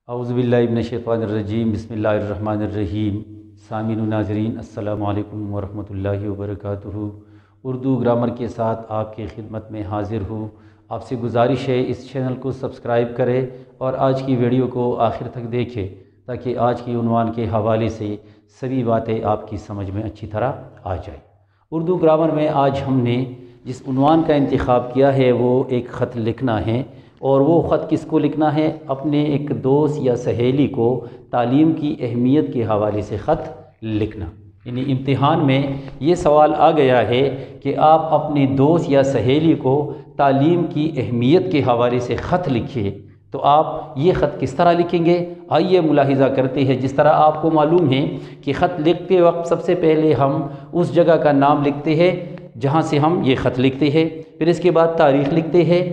اعوذ باللہ من الشیطان الرجیم، بسم اللہ الرحمن الرحیم۔ سامعین و ناظرین، السلام علیکم ورحمۃ اللہ وبرکاتہ۔ اردو گرامر کے ساتھ آپ کی خدمت میں حاضر ہوں۔ آپ سے گزارش ہے اس چینل کو سبسکرائب کریں اور آج کی ویڈیو کو آخر تک دیکھیں تاکہ آج کی عنوان کے حوالے سے سبھی باتیں آپ کی سمجھ میں اچھی طرح آ جائیں۔ اردو گرامر میں آج ہم نے جس عنوان کا انتخاب کیا ہے وہ ایک خط لکھنا ہے، اور وہ خط کس کو لکھنا ہے؟ اپنے ایک دوست یا سہیلی کو تعلیم کی اہمیت کے حوالے سے خط لکھنا۔ یعنی امتحان میں یہ سوال آ گیا ہے کہ آپ اپنے دوست یا سہیلی کو تعلیم کی اہمیت کے حوالے سے خط لکھیں، تو آپ یہ خط کس طرح لکھیں گے؟ آئیے ملاحظہ کرتے ہیں۔ جس طرح آپ کو معلوم ہے کہ خط لکھتے وقت سب سے پہلے ہم اس جگہ کا نام لکھتے ہیں جہاں سے ہم یہ خط لکھتے ہیں، پھر اس کے بعد تاریخ لکھتے ہیں،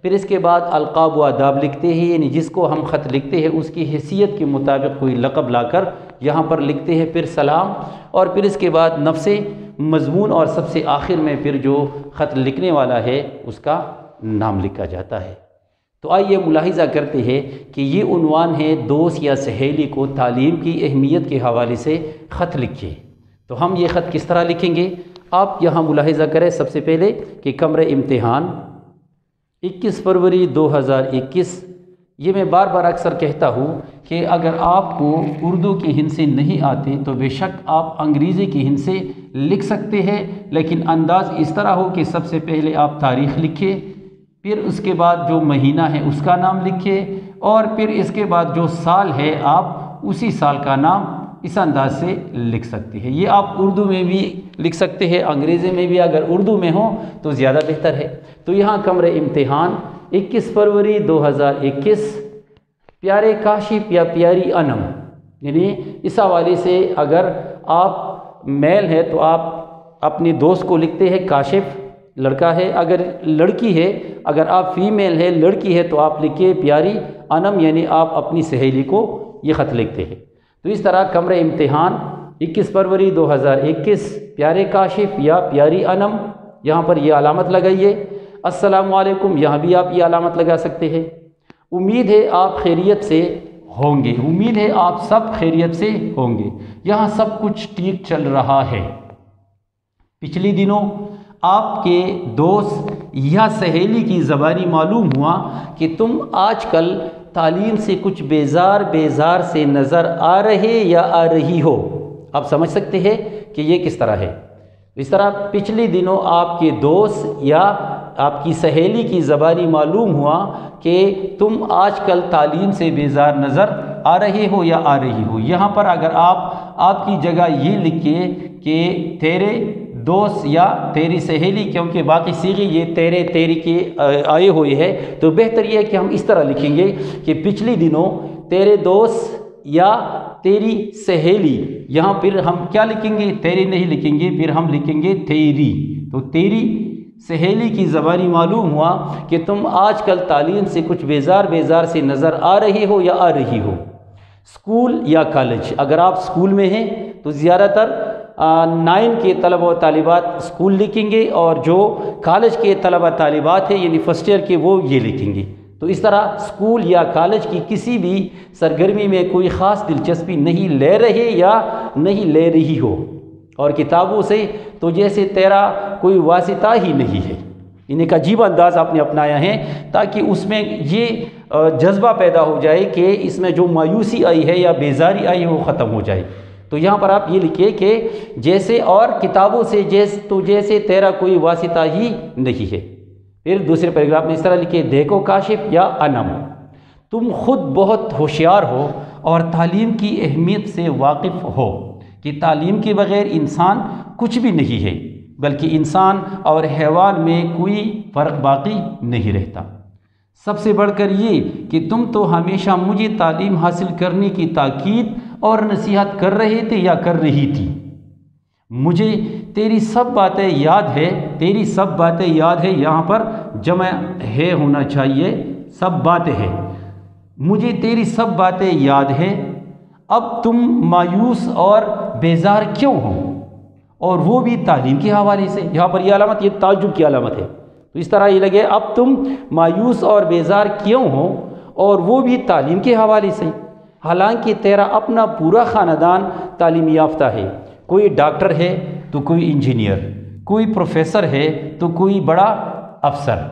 پھر اس کے بعد القاب و آداب لکھتے ہیں، یعنی جس کو ہم خط لکھتے ہیں اس کی حیثیت کے مطابق کوئی لقب لا کر یہاں پر لکھتے ہیں، پھر سلام، اور پھر اس کے بعد نفس مضمون، اور سب سے آخر میں پھر جو خط لکھنے والا ہے اس کا نام لکھا جاتا ہے۔ تو آئیے ملاحظہ کرتے ہیں کہ یہ عنوان ہے دوست یا سہیلی کو تعلیم کی اہمیت کے حوالے سے خط لکھیں۔ تو ہم یہ خط کس طرح لکھیں گے؟ آپ یہاں ملاحظہ کریں سب سے پہلے کہ کمرہ امتحان 21 فروری 2021۔ یہ میں بار بار اکثر کہتا ہوں کہ اگر آپ کو اردو کے ہندسے نہیں آتے تو بے شک آپ انگریزی کے ہندسے لکھ سکتے ہیں، لیکن انداز اس طرح ہو کہ سب سے پہلے آپ تاریخ لکھیں، پھر اس کے بعد جو مہینہ ہے اس کا نام لکھیں، اور پھر اس کے بعد جو سال ہے آپ اسی سال کا نام اس انداز سے لکھ سکتے ہیں۔ یہ آپ اردو میں بھی لکھ سکتے ہیں، انگریزی میں بھی اگر اردو میں ہو تو زیادہ بہتر ہے۔ تو یہاں کمرہ امتحان 21 فروری 2021، پیارے کاشف یا پیاری انم، یعنی اس حوالے سے اگر آپ میل ہے تو آپ اپنے دوست کو لکھتے ہیں کاشف، لڑکا ہے، اگر لڑکی ہے، اگر آپ فیمیل ہے، لڑکی ہے، تو آپ لکھیں پیاری انم، یعنی آپ اپنی سہیلی کو یہ خط لکھتے ہیں۔ تو اس طرح کمرہ امتحان 21 فروری 2021، پیارے کاشف یا پیاری انم، یہاں پر یہ علامت لگائیے۔ السلام علیکم، یہاں بھی آپ یہ علامت لگا سکتے ہیں۔ امید ہے آپ خیریت سے ہوں گے، امید ہے آپ سب خیریت سے ہوں گے، یہاں سب کچھ ٹھیک چل رہا ہے۔ پچھلے دنوں آپ کے دوست یا سہیلی کی زبانی معلوم ہوا کہ تم آج کل تعلیم سے کچھ بیزار سے نظر آ رہے یا آ رہی ہو۔ آپ سمجھ سکتے ہیں کہ یہ کس طرح ہے۔ اس طرح پچھلے دنوں آپ کے دوست یا آپ کی سہیلی کی زبانی معلوم ہوا کہ تم آج کل تعلیم سے بیزار نظر آ رہے ہو یا آ رہی ہو۔ یہاں پر اگر آپ کی جگہ یہ لکھیں کہ تیرے دوست یا تیری سہیلی، کیونکہ باقی صیغے یہ تیرے تیری کے آئے ہوئے ہیں، تو بہتر یہ ہے کہ ہم اس طرح لکھیں گے کہ پچھلے دنوں تیرے دوست یا تیری سہیلی، یہاں پھر ہم کیا لکھیں گے؟ تیرے نہیں لکھیں گے، پھر ہم لکھیں گے تیری۔ تو تیری سہیلی کی زبانی معلوم ہوا کہ تم آج کل تعلیم سے کچھ بیزار سے نظر آ رہے ہو یا آ رہی ہو۔ اسکول یا کالج، اگر آپ اسکول میں ہیں تو زیادہ تر 9 کے طلبہ و طالبات اسکول لکھیں گے، اور جو کالج کے طلبہ طالبات ہیں یعنی فرسٹ ایئر کے، وہ یہ لکھیں گے۔ تو اس طرح اسکول یا کالج کی کسی بھی سرگرمی میں کوئی خاص دلچسپی نہیں لے رہے یا نہیں لے رہی ہو، اور کتابوں سے تو جیسے تیرا کوئی واسطہ ہی نہیں ہے۔ ان ایک عجیب انداز آپ نے اپنایا ہے تاکہ اس میں یہ جذبہ پیدا ہو جائے کہ اس میں جو مایوسی آئی ہے یا بیزاری آئی ہے وہ ختم ہو جائے۔ تو یہاں پر آپ یہ لکھیں کہ جیسے، اور کتابوں سے جیسے تیرا کوئی واسطہ ہی نہیں ہے۔ پھر دوسرے پیراگراف میں اس طرح لکھیں، دیکھو کاشف یا انم، تم خود بہت ہوشیار ہو اور تعلیم کی اہمیت سے واقف ہو کہ تعلیم کے بغیر انسان کچھ بھی نہیں ہے، بلکہ انسان اور حیوان میں کوئی فرق باقی نہیں رہتا۔ سب سے بڑھ کر یہ کہ تم تو ہمیشہ مجھے تعلیم حاصل کرنے کی تاکید اور نصیحت کر رہے تھے یا کر رہی تھی۔ مجھے تیری سب باتیں یاد ہے، تیری سب باتیں یاد ہے، یہاں پر جمع ہے ہونا چاہیے، سب باتیں ہیں۔ مجھے تیری سب باتیں یاد ہے، اب تم مایوس اور بیزار کیوں ہو؟ اور وہ بھی تعلیم کے حوالے سے۔ یہاں پر یہ علامت، یہ تعجب کی علامت ہے۔ تو اس طرح یہ لگے اب تم مایوس اور بیزار کیوں ہو، اور وہ بھی تعلیم کے حوالے سے۔ حالانکہ تیرا اپنا پورا خاندان تعلیم یافتہ ہے، کوئی ڈاکٹر ہے تو کوئی انجینئر، کوئی پروفیسر ہے تو کوئی بڑا افسر۔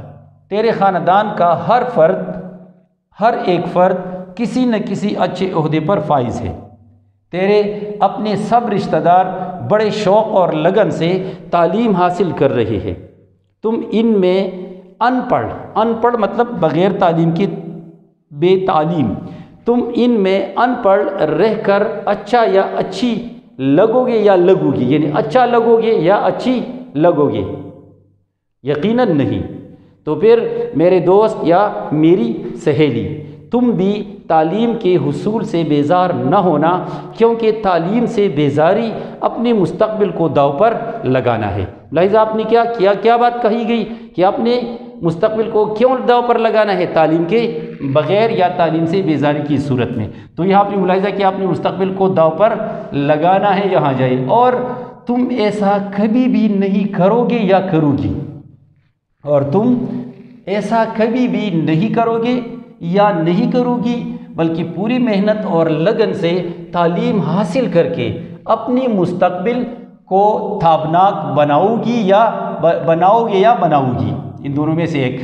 تیرے خاندان کا ہر ایک فرد کسی نہ کسی اچھے عہدے پر فائز ہے۔ تیرے اپنے سب رشتہ دار بڑے شوق اور لگن سے تعلیم حاصل کر رہے ہیں۔ تم ان میں ان پڑھ مطلب بغیر تعلیم کے بے تعلیم، تم ان میں ان پڑھ رہ کر اچھا یا اچھی لگو گے یا لگو گی، یعنی اچھا لگو گے یا اچھی لگو گے؟ یقیناً نہیں۔ تو پھر میرے دوست یا میری سہیلی، تم بھی تعلیم کے حصول سے بیزار نہ ہونا، کیونکہ تعلیم سے بیزاری اپنے مستقبل کو داؤ پر لگانا ہے۔ لہذا آپ نے کیا بات کہی گئی کہ اپنے مستقبل کو کیوں داؤ پر لگانا ہے؟ تعلیم کے بغیر یا تعلیم سے بیزاری کی صورت میں۔ تو یہاں آپ نے ملاحظہ کیا اپنے مستقبل کو داؤ پر لگانا ہے، یہاں جائے، اور تم ایسا کبھی بھی نہیں کرو گے یا کرو گی، اور تم ایسا کبھی بھی نہیں کرو گے یا نہیں کرو گی، بلکہ پوری محنت اور لگن سے تعلیم حاصل کر کے اپنی مستقبل کو تابناک بناؤ گے یا بناؤ گی، ان دونوں میں سے ایک،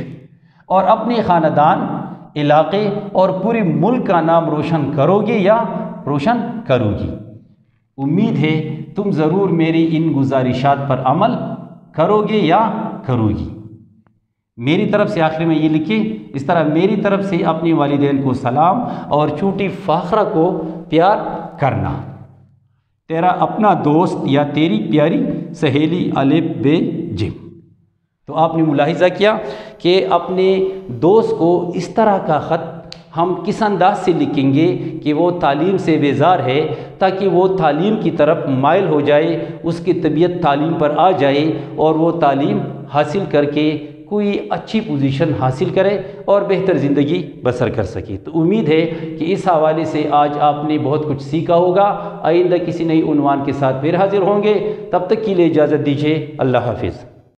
اور اپنے خاندان، علاقے اور پورے ملک کا نام روشن کرو گے یا روشن کرو گی۔ امید ہے تم ضرور میری ان گزارشات پر عمل کرو گے یا کرو گی۔ میری طرف سے آخر میں یہ لکھیں، اس طرح میری طرف سے اپنے والدین کو سلام اور چھوٹی فاخرہ کو پیار کرنا۔ تیرا اپنا دوست یا تیری پیاری سہیلی الف ب ج۔ تو آپ نے ملاحظہ کیا کہ اپنے دوست کو اس طرح کا خط ہم کس انداز سے لکھیں گے کہ وہ تعلیم سے بیزار ہے، تاکہ وہ تعلیم کی طرف مائل ہو جائے، اس کی طبیعت تعلیم پر آ جائے اور وہ تعلیم حاصل کر کے کوئی اچھی پوزیشن حاصل کرے اور بہتر زندگی بسر کر سکے۔ تو امید ہے کہ اس حوالے سے آج آپ نے بہت کچھ سیکھا ہوگا۔ آئندہ کسی نئی عنوان کے ساتھ پھر حاضر ہوں گے، تب تک کے لیے اجازت دیجیے، اللہ حافظ۔